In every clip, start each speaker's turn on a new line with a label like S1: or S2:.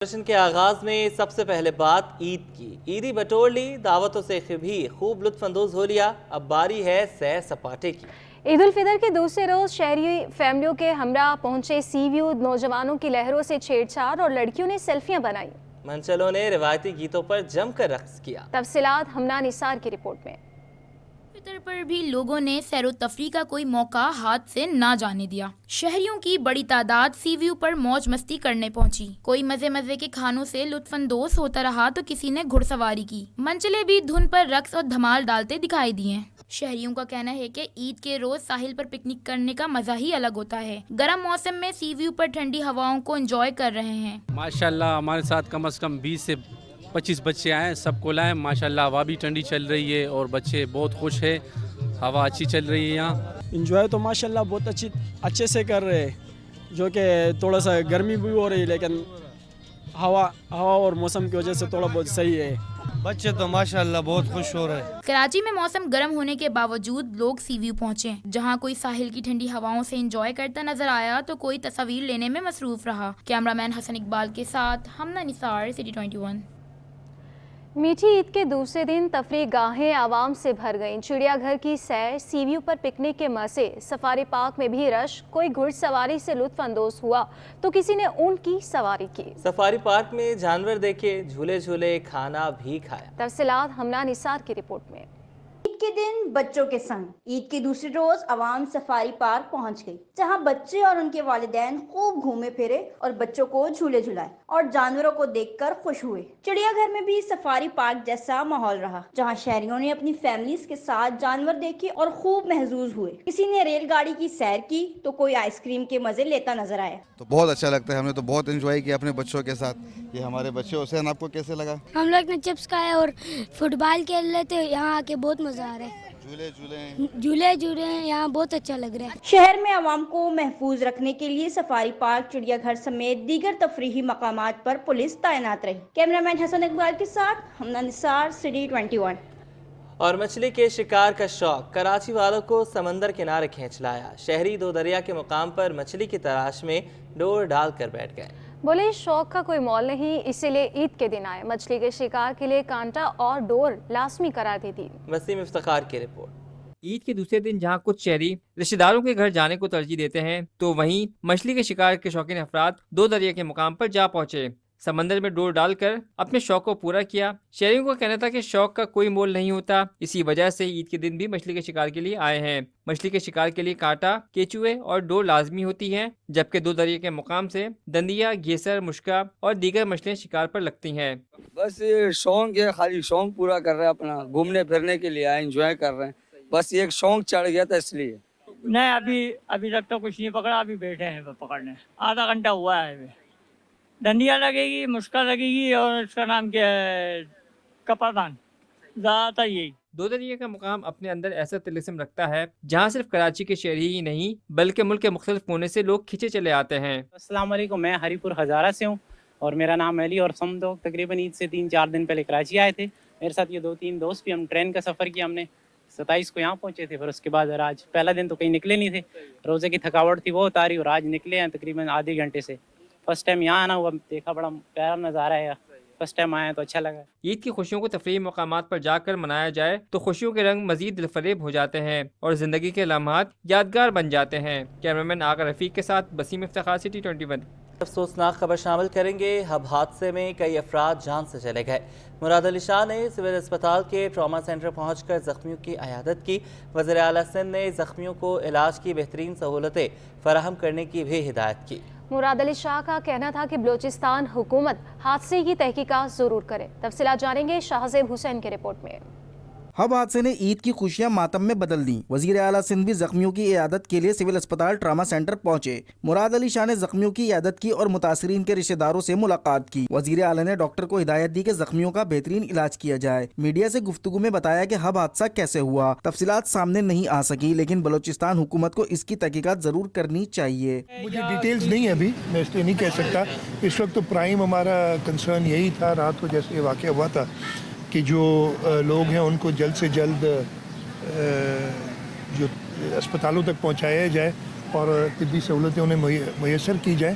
S1: جشن کے آغاز میں سب سے پہلے بات عید کی، عیدی بٹور لی، دعوتوں سے بھی خوب لطف اندوز ہو لیا۔ اب باری ہے سیر سپاٹے کی۔
S2: عید الفطر کے دوسرے روز شہری فیملیوں کے ہمراہ پہنچے سی ویو، نوجوانوں کی لہروں سے چھیڑ چھاڑ اور لڑکیوں نے سیلفیاں بنائی۔
S1: منچلوں نے روایتی گیتوں پر جم کر رقص کیا۔
S2: تفصیلات ہمنا نثار کی رپورٹ میں۔
S3: فطر پر بھی لوگوں نے سیر و تفریح کا کوئی موقع ہاتھ سے نہ جانے دیا۔ شہریوں کی بڑی تعداد سی ویو پر موج مستی کرنے پہنچی۔ کوئی مزے مزے کے کھانوں سے لطف اندوز ہوتا رہا تو کسی نے گھڑ سواری کی۔ منچلے بھی دھن پر رقص اور دھمال ڈالتے دکھائی دیے۔ شہریوں کا کہنا ہے کہ عید کے روز ساحل پر پکنک کرنے کا مزہ ہی الگ ہوتا ہے۔ گرم موسم میں سی ویو پر ٹھنڈی ہواؤں کو انجوائے کر رہے ہیں۔
S4: ماشاءاللہ ہمارے ساتھ کم از کم 20 سے 25 بچے آئے ہیں، سب کو لائیں۔ ماشاءاللہ ہوا بھی ٹھنڈی چل رہی ہے اور بچے بہت خوش ہیں، ہوا اچھی چل رہی ہے یہاں۔
S5: انجوائے تو ماشاءاللہ بہت اچھے سے کر رہے ہیں، جو کہ تھوڑا سا گرمی بھی ہو رہی ہے لیکن ہوا اور موسم کی وجہ سے تھوڑا بہت صحیح ہے۔
S6: بچے تو ماشاءاللہ بہت خوش ہو رہے ہیں۔
S3: کراچی میں موسم گرم ہونے کے باوجود لوگ سی ویو پہنچے، جہاں کوئی ساحل کی ٹھنڈی ہواؤں سے انجوائے کرتا نظر آیا تو کوئی تصاویر لینے میں مصروف رہا۔ کیمرہ مین حسن اقبال کے ساتھ ہمنا نثار، سٹی 21۔
S2: میٹھی عید کے دوسرے دن تفریح گاہیں عوام سے بھر گئیں۔ چڑیا گھر کی سیر، سی ویو پر پکنک کے مزے، سفاری پارک میں بھی رش۔ کوئی گھڑ سواری سے لطف اندوز ہوا تو کسی نے اونٹ کی سواری کی۔
S1: سفاری پارک میں جانور دیکھے، جھولے جھولے، کھانا بھی کھایا۔
S2: تفصیلات ہمنا نثار کی رپورٹ میں۔
S7: عید کے دن بچوں کے سنگ عید کے دوسرے روز عوام سفاری پارک پہنچ گئی، جہاں بچے اور ان کے والدین خوب گھومے پھرے اور بچوں کو جھولے جھلائے اور جانوروں کو دیکھ کر خوش ہوئے۔ چڑیا گھر میں بھی سفاری پارک جیسا ماحول رہا، جہاں شہریوں نے اپنی فیملیز کے ساتھ جانور دیکھے اور خوب محظوظ ہوئے۔ کسی نے ریل گاڑی کی سیر کی تو کوئی آئس کریم کے مزے لیتا نظر آیا۔
S8: تو بہت اچھا لگتا ہے، ہم نے تو بہت انجوائے کیا اپنے بچوں کے ساتھ۔ یہ ہمارے بچے، حسین آپ کو کیسے لگا؟
S9: ہم لوگ نے چپس کھائے اور فٹ بال کھیل رہے تھے، یہاں آ کے بہت مزہ آ رہا ہے۔ جھولے ہیں، یہاں بہت اچھا لگ رہا ہے۔
S7: شہر میں عوام کو محفوظ رکھنے کے لیے سفاری پارک، چڑیا گھر سمیت دیگر تفریحی مقامات پر پولیس تعینات رہی۔ کیمرہ مین حسن اقبال کے ساتھ ہمنا نثار، سٹی 21۔
S1: اور مچھلی کے شکار کا شوق کراچی والوں کو سمندر کنارے کھینچ لایا۔ شہری دو دریا کے مقام پر مچھلی کی تلاش میں ڈور ڈال کر بیٹھ گئے۔
S2: بولے شوق کا کوئی مول نہیں، اسی لیے عید کے دن آئے۔ مچھلی کے شکار کے لیے کانٹا اور ڈور لازمی قرار دی تھی۔
S1: وسیم افتخار کی رپورٹ۔
S10: عید کے دوسرے دن جہاں کچھ شہری رشتہ داروں کے گھر جانے کو ترجیح دیتے ہیں تو وہیں مچھلی کے شکار کے شوقین افراد دو دریا کے مقام پر جا پہنچے، سمندر میں ڈور ڈال کر اپنے شوق کو پورا کیا۔ شہریوں کا کہنا تھا کہ شوق کا کوئی مول نہیں ہوتا، اسی وجہ سے عید کے دن بھی مچھلی کے شکار کے لیے آئے ہیں۔ مچھلی کے شکار کے لیے کانٹا، کیچوے اور ڈور لازمی ہوتی ہیں، جبکہ دو دریا کے مقام سے دندیا، گھیسر، مشکا اور دیگر مچھلیاں شکار پر لگتی ہیں۔
S11: بس یہ شوق ہے، خالی شوق پورا کر رہے ہیں، اپنا گھومنے پھرنے کے لیے آئے، انجوائے کر رہے ہیں۔ بس یہ ایک شوق چڑھ گیا تھا اس لیے۔
S12: نہیں، ابھی تک تو کچھ نہیں پکڑا، ابھی بیٹھے ہیں پکڑنے، آدھا گھنٹہ ہوا ہے۔ ڈنڈیا لگے گی، مشکل لگے گی اور اس کا نام کیا ہے، کپردان، زیادہ تر یہی۔
S10: دو دریا کا مقام اپنے اندر ایسا طلسم رکھتا ہے جہاں صرف کراچی کے شہری ہی نہیں بلکہ ملک کے مختلف کونے سے لوگ کھنچے چلے آتے ہیں۔
S13: السلام علیکم، میں ہری پور ہزارہ سے ہوں اور میرا نام علی، اور ہم لوگ تقریباً عید سے 3-4 دن پہلے کراچی آئے تھے۔ میرے ساتھ یہ 2-3 دوست بھی، ہم ٹرین کا سفر کیا، ہم نے 27 کو یہاں پہنچے تھے، پھر اس کے بعد آج پہلا دن تو کہیں نکلے نہیں تھے، روزے کی تھکاوٹ تھی وہ اتاری، اور آج نکلے ہیں تقریباً آدھے گھنٹے سے۔ فرسٹ ٹائم یہاں آنا ہوا، دیکھا بڑا پیارا نظارہ ہے، فرسٹ ٹائم آیا تو اچھا لگا۔
S10: عید کی خوشیوں کو تفریحی مقامات پر جا کر منایا جائے تو خوشیوں کے رنگ مزید دلفریب ہو جاتے ہیں اور زندگی کے لمحات یادگار بن جاتے ہیں۔ کیمرامین آغا رفیق کے ساتھ وسیم افتخار، سٹی 21۔
S1: افسوسناک خبر شامل کریں گے۔ ہب حادثے میں کئی افراد جان سے چلے گئے۔ مراد علی شاہ نے سول اسپتال کے ٹراما سینٹر پہنچ کر زخمیوں کی عیادت کی۔ وزیر اعلیٰ سندھ نے زخمیوں کو علاج کی بہترین سہولتیں فراہم کرنے کی بھی ہدایت کی۔
S2: مراد علی شاہ کا کہنا تھا کہ بلوچستان حکومت حادثے کی تحقیقات ضرور کرے۔ تفصیلات جانیں گے شاہزیب حسین کے رپورٹ میں۔
S14: ہب حادثے نے عید کی خوشیاں ماتم میں بدل دیں۔ وزیر اعلیٰ سندھ بھی زخمیوں کی عیادت کے لیے سول اسپتال ٹراما سینٹر پہنچے۔ مراد علی شاہ نے زخمیوں کی عیادت کی اور متاثرین کے رشتہ داروں سے ملاقات کی۔ وزیر اعلیٰ نے ڈاکٹر کو ہدایت دی کہ زخمیوں کا بہترین علاج کیا جائے۔ میڈیا سے گفتگو میں بتایا کہ ہب حادثہ کیسے ہوا، تفصیلات سامنے نہیں آ سکی، لیکن بلوچستان حکومت کو اس کی تحقیقات ضرور کرنی چاہیے۔
S15: مجھے ڈیٹیلز نہیں ہے ابھی، میں اس لیے نہیں کہہ سکتا۔ اس وقت تو پرائم ہمارا کنسرن یہی تھا، رات کو جیسے یہ واقعہ ہوا تھا، کہ جو لوگ ہیں ان کو جلد سے جلد جو اسپتالوں تک پہنچایا جائے اور طبی سہولتیں انہیں میسر کی جائیں۔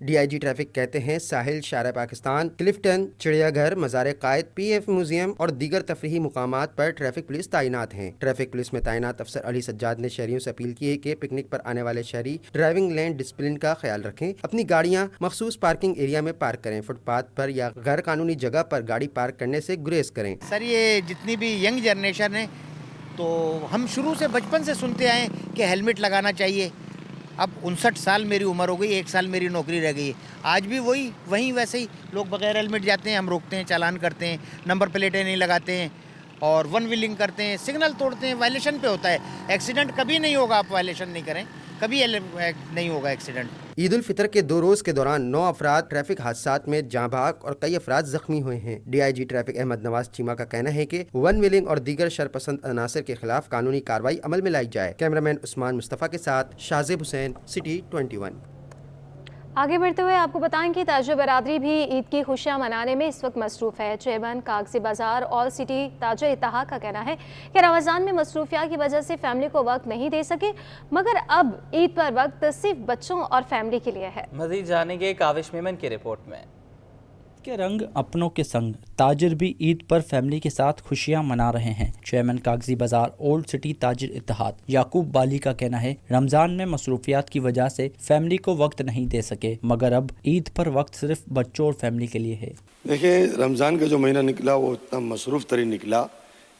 S16: ڈی آئی جی ٹریفک کہتے ہیں ساحل، شارع پاکستان، کلفٹن، چڑیا گھر، مزار قائد، پی ایف میوزیم اور دیگر تفریحی مقامات پر ٹریفک پولیس تعینات ہیں۔ ٹریفک پولیس میں تعینات افسر علی سجاد نے شہریوں سے اپیل کی ہے کہ پکنک پر آنے والے شہری ڈرائیونگ لین ڈسپلن کا خیال رکھیں، اپنی گاڑیاں مخصوص پارکنگ ایریا میں پارک کریں، فٹ پاتھ پر یا غیر قانونی جگہ پر گاڑی پارک کرنے سے گریز کریں۔
S17: سر یہ جتنی بھی ینگ جنریشن ہے تو ہم شروع سے بچپن سے سنتے آئے کہ ہیلمٹ لگانا چاہیے۔ اب 59 سال میری عمر ہو گئی، 1 سال میری نوکری رہ گئی ہے، آج بھی وہیں ویسے ہی لوگ بغیر ہیلمٹ جاتے ہیں، ہم روکتے ہیں، چالان کرتے ہیں، نمبر پلیٹیں نہیں لگاتے ہیں اور ون ویلنگ کرتے ہیں، سگنل توڑتے ہیں، وائلیشن پہ ہوتا ہے۔ ایکسیڈنٹ کبھی نہیں ہوگا، آپ وائلیشن نہیں کریں، کبھی نہیں ہوگا ایکسیڈنٹ۔
S16: عید الفطر کے 2 روز کے دوران 9 افراد ٹریفک حادثات میں جاں بحق اور کئی افراد زخمی ہوئے ہیں۔ D I G traffic Ahmad Nawaz Cheema کا کہنا ہے کہ ون ویلنگ اور دیگر شرپسند عناصر کے خلاف قانونی کارروائی عمل میں لائی جائے۔ کیمرامین عثمان مصطفیٰ کے ساتھ شاہزیب حسین، سٹی 21۔
S2: آگے بڑھتے ہوئے آپ کو بتائیں کہ تاجر برادری بھی عید کی خوشیاں منانے میں اس وقت مصروف ہے۔ چیئرمین کاغذی بازار آل سٹی تاجر اتحاد کا کہنا ہے کہ رمضان میں مصروفیات کی وجہ سے فیملی کو وقت نہیں دے سکے، مگر اب عید پر وقت صرف بچوں اور فیملی کے لیے ہے۔
S1: مزید جانیں گے کاوش میمن کی رپورٹ میں۔
S18: کے رنگ اپنوں کے سنگ تاجر بھی عید پر فیملی کے ساتھ خوشیاں منا رہے ہیں۔ چیئرمین کاغذی بازار اولڈ سٹی تاجر اتحاد یعقوب بالی کا کہنا ہے رمضان میں مصروفیات کی وجہ سے فیملی کو وقت نہیں دے سکے، مگر اب عید پر وقت صرف بچوں اور فیملی کے لیے ہے۔
S19: دیکھیں رمضان کا جو مہینہ نکلا وہ اتنا مصروف ترین نکلا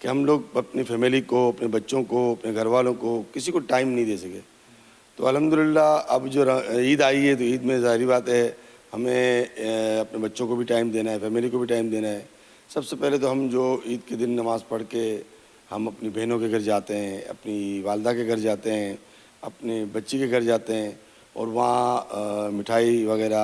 S19: کہ ہم لوگ اپنی فیملی کو، اپنے بچوں کو، اپنے گھر والوں کو کسی کو ٹائم نہیں دے سکے۔ تو الحمدللہ اب جو عید آئی ہے تو عید میں ظاہری بات ہے ہمیں اپنے بچوں کو بھی ٹائم دینا ہے، فیملی کو بھی ٹائم دینا ہے۔ سب سے پہلے تو ہم جو عید کے دن نماز پڑھ کے ہم اپنی بہنوں کے گھر جاتے ہیں، اپنی والدہ کے گھر جاتے ہیں، اپنے بچی کے گھر جاتے ہیں اور وہاں مٹھائی وغیرہ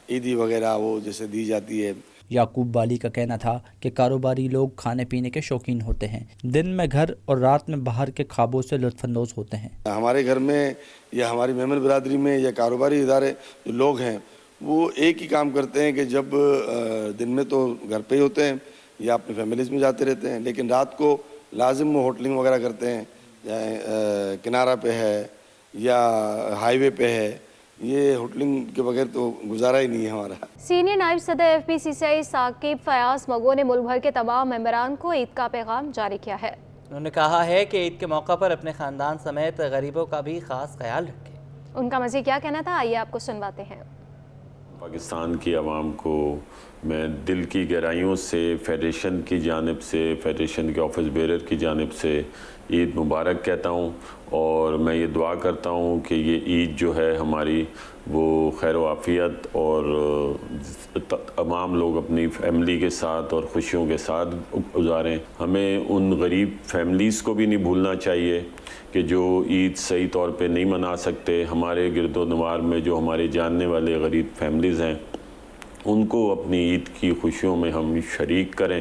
S19: عیدی وغیرہ وہ جیسے دی جاتی ہے۔
S18: یعقوب بالی کا کہنا تھا کہ کاروباری لوگ کھانے پینے کے شوقین ہوتے ہیں، دن میں گھر اور رات میں باہر کے خوابوں سے لطف اندوز ہوتے ہیں۔
S19: ہمارے گھر میں یا ہماری مہمان برادری میں یا کاروباری ادارے جو لوگ ہیں وہ ایک ہی کام کرتے ہیں کہ جب دن میں تو گھر پہ ہی ہوتے ہیں یا اپنی فیملیز میں جاتے رہتے ہیں، لیکن رات کو لازم وہ ہوٹلنگ وغیرہ کرتے ہیں، یا کنارہ پہ ہے یا ہائی وے پہ ہے، یہ ہوٹلنگ کے بغیر تو گزارا ہی نہیں ہے ہمارا۔
S2: سینئر نائب صدر ایف پی سی سی آئی ثاقب فیاض مگو نے ملک بھر کے تمام ممبران کو عید کا پیغام جاری کیا ہے۔
S1: انہوں نے کہا ہے کہ عید کے موقع پر اپنے خاندان سمیت غریبوں کا بھی خاص خیال رکھیں۔
S2: ان کا مزید کیا کہنا تھا، آئیے آپ کو سنواتے ہیں۔
S20: پاکستان کی عوام کو میں دل کی گہرائیوں سے فیڈریشن کی جانب سے، فیڈریشن کے آفس بیرر کی جانب سے عید مبارک کہتا ہوں، اور میں یہ دعا کرتا ہوں کہ یہ عید جو ہے ہماری وہ خیر و عافیت اور تمام لوگ اپنی فیملی کے ساتھ اور خوشیوں کے ساتھ گزاریں۔ ہمیں ان غریب فیملیز کو بھی نہیں بھولنا چاہیے کہ جو عید صحیح طور پہ نہیں منا سکتے۔ ہمارے گرد و نواح میں جو ہمارے جاننے والے غریب فیملیز ہیں ان کو اپنی عید کی خوشیوں میں ہم شریک کریں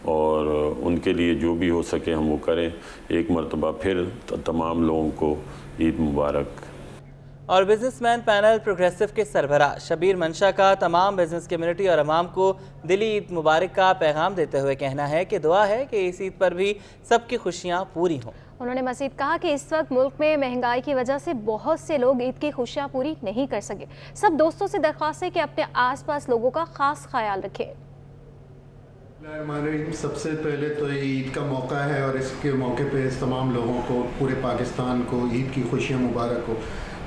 S20: اور ان کے لیے جو بھی ہو سکے ہم وہ کریں۔ ایک مرتبہ پھر تمام لوگوں کو عید مبارک۔
S1: اور بزنس مین پینل پروگریسو کے سربراہ شبیر منشا کا تمام بزنس کمیونٹی اور عوام کو دلی عید مبارک کا پیغام دیتے ہوئے کہنا ہے کہ دعا ہے کہ اس عید پر بھی سب کی خوشیاں پوری ہوں۔
S2: انہوں نے مزید کہا کہ اس وقت ملک میں مہنگائی کی وجہ سے بہت سے لوگ عید کی خوشیاں پوری نہیں کر سکے۔ سب دوستوں سے درخواست ہے کہ اپنے آس پاس لوگوں کا خاص خیال رکھیں۔
S21: سب سے پہلے تو عید کا موقع ہے اور اس کے موقع پہ تمام لوگوں کو، پورے پاکستان کو عید کی خوشیاں مبارک ہو۔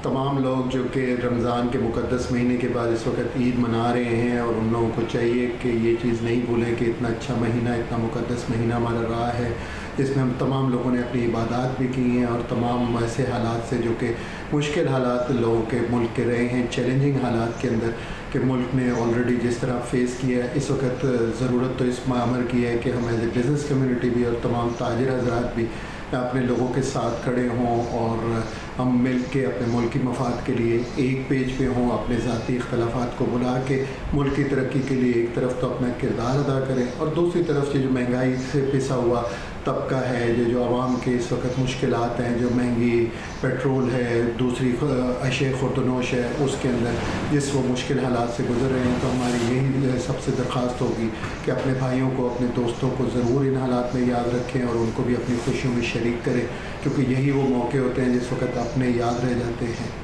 S21: تمام لوگ جو کہ رمضان کے مقدس مہینے کے بعد اس وقت عید منا رہے ہیں اور ان لوگوں کو چاہیے کہ یہ چیز نہیں بھولیں کہ اتنا اچھا مہینہ، اتنا مقدس مہینہ ہمارا رہا ہے جس میں ہم تمام لوگوں نے اپنی عبادات بھی کی ہیں اور تمام ایسے حالات سے جو کہ مشکل حالات لوگوں کے ملک کے رہے ہیں، چیلنجنگ حالات کے اندر کہ ملک نے آلریڈی جس طرح فیس کیا ہے، اس وقت ضرورت تو اس معامر کی ہے کہ ہم ایز اے بزنس کمیونٹی بھی اور تمام تاجر حضرات بھی اپنے لوگوں کے ساتھ کھڑے ہوں اور ہم مل کے اپنے ملکی مفاد کے لیے ایک پیج پہ ہوں، اپنے ذاتی اختلافات کو بلا کے ملک کی ترقی کے لیے ایک طرف تو اپنا کردار ادا کریں اور دوسری طرف یہ جو مہنگائی سے پسا ہوا طبقہ ہے, جو عوام کے اس وقت مشکلات ہیں, جو مہنگی پیٹرول ہے, دوسری اشیاء خوردنوش ہے, اس کے اندر جس وہ مشکل حالات سے گزر رہے ہیں, تو ہماری یہی سب سے درخواست ہوگی کہ اپنے بھائیوں کو, اپنے دوستوں کو ضرور ان حالات میں یاد رکھیں اور ان کو بھی اپنی خوشیوں میں شریک کریں, کیونکہ یہی وہ موقع ہوتے ہیں جس وقت اپنے یاد رہ جاتے ہیں.